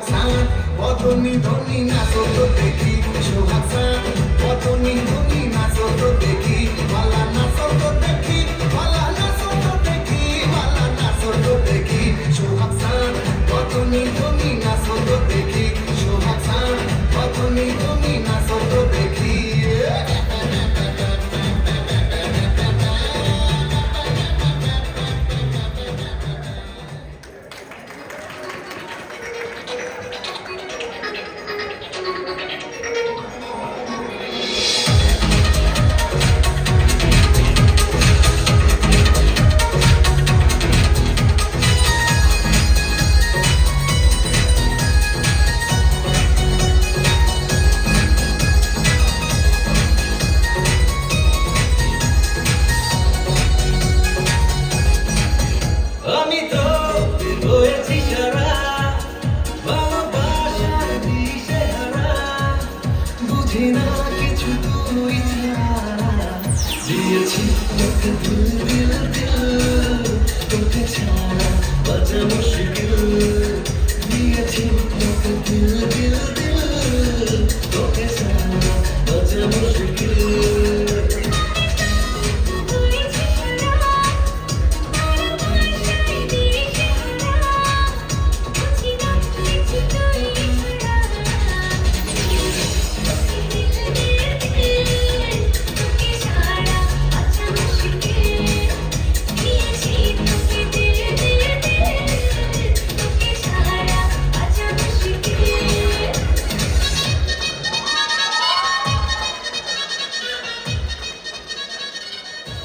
সান বদনি ধনি নাচো তো দেখি সোহাগ সান বদনি ধনি নাচো তো দেখি বালা নাচো তো দেখি বালা নাচো তো দেখি বালা নাচো তো দেখি সোহাগ সান বদনি ধনি নাচো তো দেখি সোহাগ সান বদনি ধনি নাচো তো দেখি আমি তো হয়েছি সারা ভালোবাসার দিশেহারা বুঝি না কিছু তুই ছাড়া দিয়েছি তোকে দিল দিল দিল তোকে ছাড়া বাঁচাবো